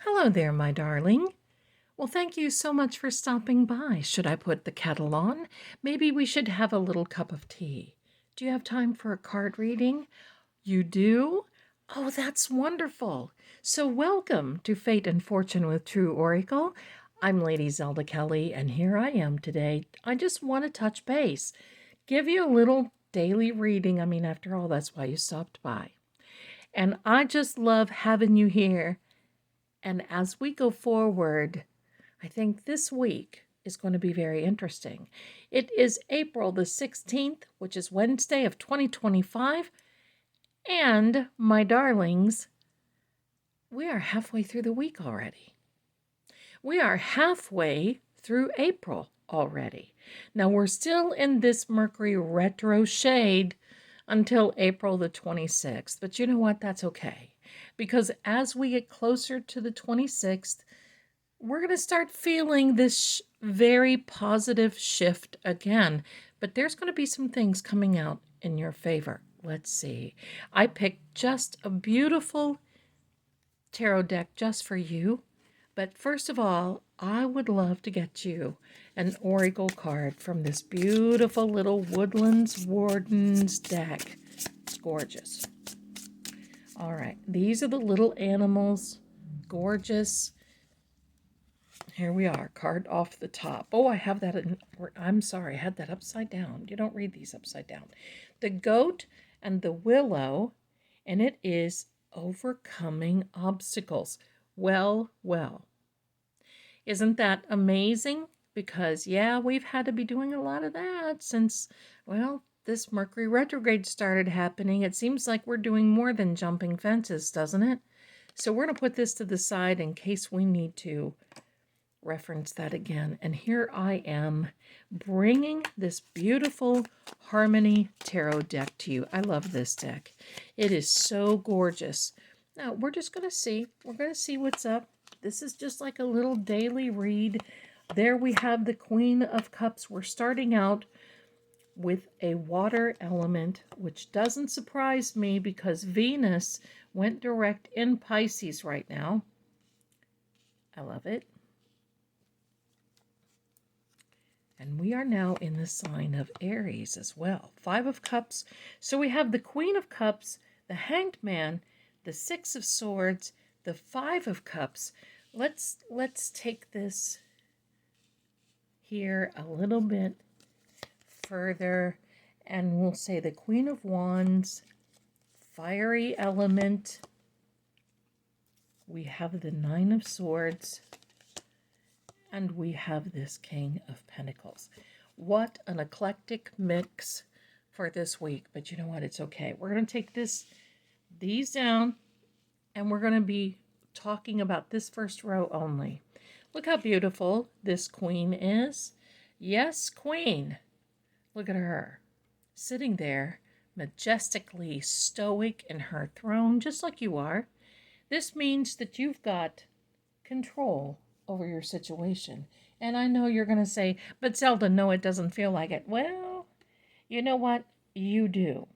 Hello there, my darling. Well, thank you so much for stopping by. Should I put the kettle on? Maybe we should have a little cup of tea. Do you have time for a card reading? You do? Oh, that's wonderful. So, welcome to Fate and Fortune with True Oracle. I'm Lady Zelda Kelly, and here I am today. I just want to touch base, give you a little daily reading. I mean, after all, that's why you stopped by. And I just love having you here. And as we go forward, I think this week is going to be very interesting. It is April the 16th, which is Wednesday of 2025. And my darlings, we are halfway through the week already. We are halfway through April already. Now we're still in this Mercury retro shade until April the 26th. But you know what? That's okay. Because as we get closer to the 26th, we're going to start feeling this very positive shift again. But there's going to be some things coming out in your favor. Let's see. I picked just a beautiful tarot deck just for you. But first of all, I would love to get you an Oracle card from this beautiful little Woodlands Wardens deck. It's gorgeous. All right, these are the little animals. Gorgeous. Here we are, card off the top. Oh, I have that in, I'm sorry, I had that upside down. You don't read these upside down. The goat and the willow, and it is overcoming obstacles. Well, well. Isn't that amazing? Because, yeah, we've had to be doing a lot of that since, well, this Mercury retrograde started happening. It seems like we're doing more than jumping fences, doesn't it? So we're going to put this to the side in case we need to reference that again. And here I am bringing this beautiful Harmony Tarot deck to you. I love this deck. It is so gorgeous. Now, we're just going to see. We're going to see what's up. This is just like a little daily read. There we have the Queen of Cups. We're starting out with a water element, which doesn't surprise me because Venus went direct in Pisces right now. I love it. And we are now in the sign of Aries as well. 5 of Cups. So we have the Queen of Cups, the Hanged Man, the 6 of Swords, the 5 of Cups. Let's take this here a little bit further, and we'll say the Queen of Wands, fiery element. We have the 9 of Swords, and we have this King of Pentacles. What an eclectic mix for this week. But you know what? It's okay. We're going to take these down, and we're going to be talking about this first row only. Look how beautiful this queen is. Yes, queen. Look at her. Sitting there, majestically stoic in her throne, just like you are. This means that you've got control over your situation. And I know you're going to say, but Zelda, no, it doesn't feel like it. Well, you know what? You do.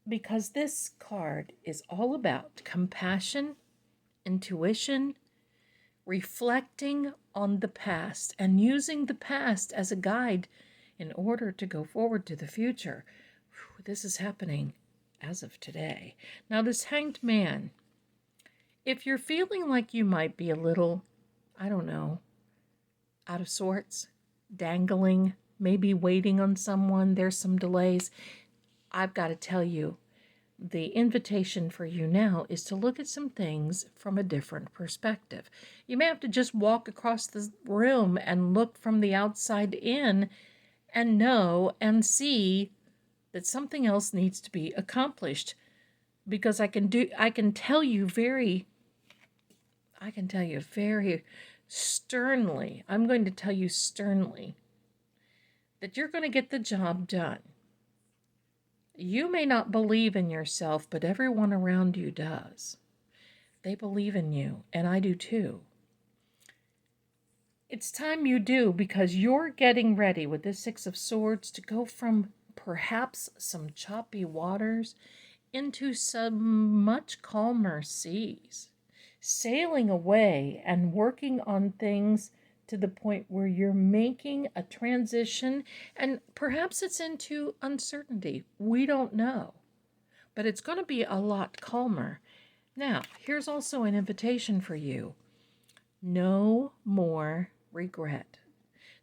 Because this card is all about compassion, intuition, reflecting on the past, and using the past as a guide in order to go forward to the future. This is happening as of today. Now, this Hanged Man, if you're feeling like you might be a little, I don't know, out of sorts, dangling, maybe waiting on someone, there's some delays, I've got to tell you, the invitation for you now is to look at some things from a different perspective. You may have to just walk across the room and look from the outside in and know and see that something else needs to be accomplished. Because I can tell you very sternly, I'm going to tell you sternly that you're going to get the job done. You may not believe in yourself, but everyone around you does. They believe in you, and I do too. It's time you do, because you're getting ready with this 6 of Swords to go from perhaps some choppy waters into some much calmer seas. sailing away and working on things to the point where you're making a transition, and perhaps it's into uncertainty. We don't know, but it's going to be a lot calmer. Now, here's also an invitation for you. No more regret.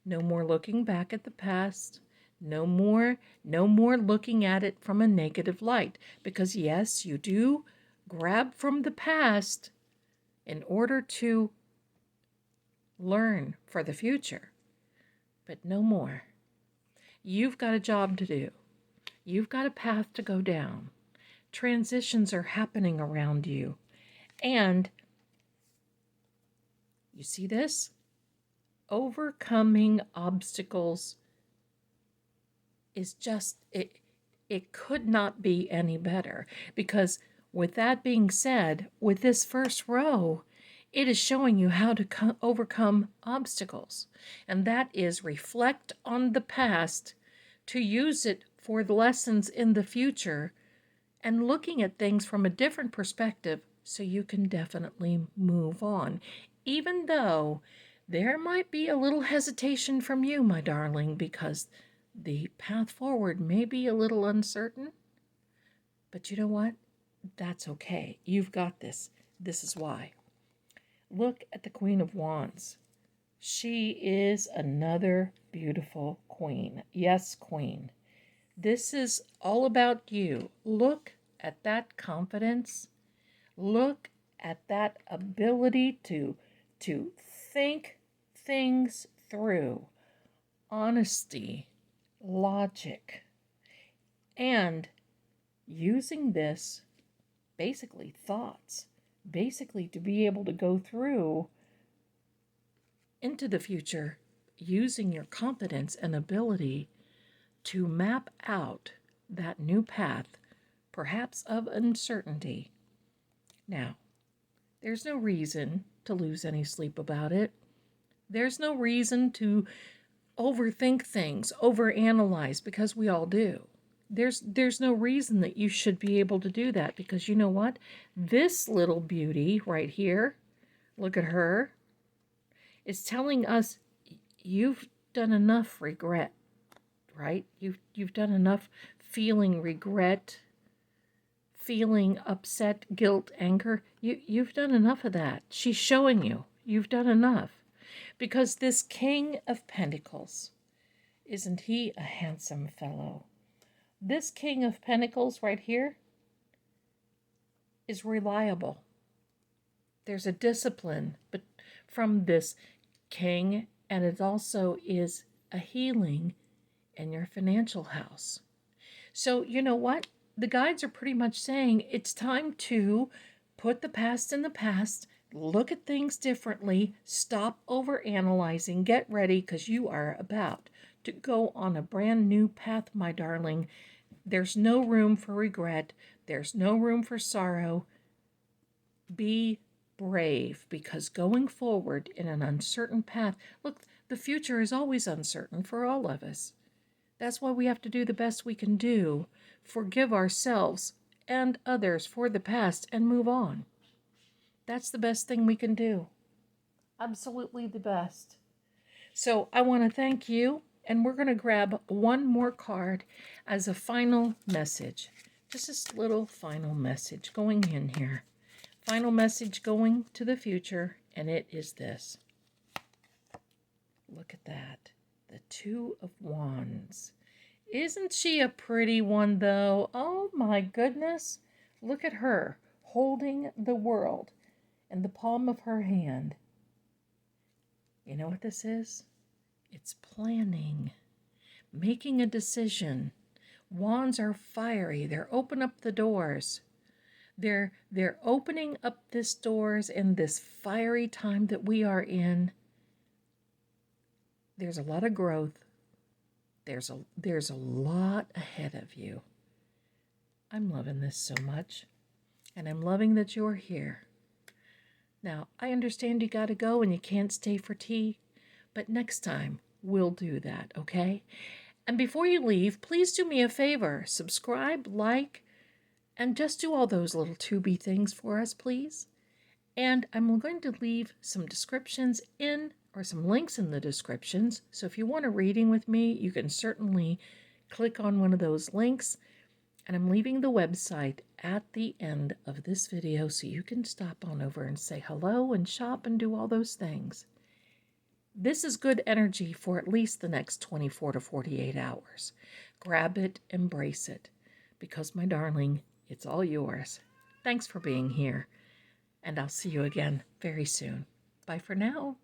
No more looking back at the past. No more looking at it from a negative light. Because yes, you do grab from the past in order to learn for the future. But no more. You've got a job to do. You've got a path to go down. Transitions are happening around you. And you see this? Overcoming obstacles is just, it could not be any better. Because with that being said, with this first row, it is showing you how to overcome obstacles. And that is reflect on the past to use it for the lessons in the future and looking at things from a different perspective so you can definitely move on. Even though there might be a little hesitation from you, my darling, because the path forward may be a little uncertain. But you know what? That's okay. You've got this. This is why. Look at the Queen of Wands. She is another beautiful queen. Yes, queen. This is all about you. Look at that confidence. Look at that ability to think things through. Honesty, logic, and using this, basically thoughts, basically to be able to go through into the future using your competence and ability to map out that new path, perhaps of uncertainty. Now, there's no reason to lose any sleep about it. There's no reason to overthink things, overanalyze, because we all do. There's no reason that you should be able to do that, because you know what? This little beauty right here, look at her, is telling us you've done enough regret, right? You've done enough feeling regret, feeling upset, guilt, anger. You've done enough of that. She's showing you you've done enough. Because this King of Pentacles, isn't he a handsome fellow? This King of Pentacles right here is reliable. There's a discipline but from this king, and it also is a healing in your financial house. So you know what? The guides are pretty much saying it's time to put the past in the past, look at things differently, stop overanalyzing, get ready, because you are about to go on a brand new path, my darling. There's no room for regret. There's no room for sorrow. Be brave, because going forward in an uncertain path, look, the future is always uncertain for all of us. That's why we have to do the best we can do, forgive ourselves and others for the past, and move on. That's the best thing we can do. Absolutely the best. So I want to thank you, and we're going to grab one more card as a final message. Just this little final message going in here. Final message going to the future, and it is this. Look at that. The Two of Wands. Isn't she a pretty one, though? Oh, my goodness. Look at her holding the world in the palm of her hand. You know what this is? It's planning, making a decision. Wands are fiery. They're open up the doors. They're opening up this doors in this fiery time that we are in. There's a lot of growth. There's a lot ahead of you. I'm loving this so much, and I'm loving that you're here. Now, I understand you got to go and you can't stay for tea, but next time we'll do that, okay? And before you leave, please do me a favor. Subscribe, like, and just do all those little Tubi things for us, please. And I'm going to leave some descriptions in, or some links in the descriptions. So if you want a reading with me, you can certainly click on one of those links. And I'm leaving the website at the end of this video so you can stop on over and say hello and shop and do all those things. This is good energy for at least the next 24 to 48 hours. Grab it, embrace it, because, my darling, it's all yours. Thanks for being here, and I'll see you again very soon. Bye for now.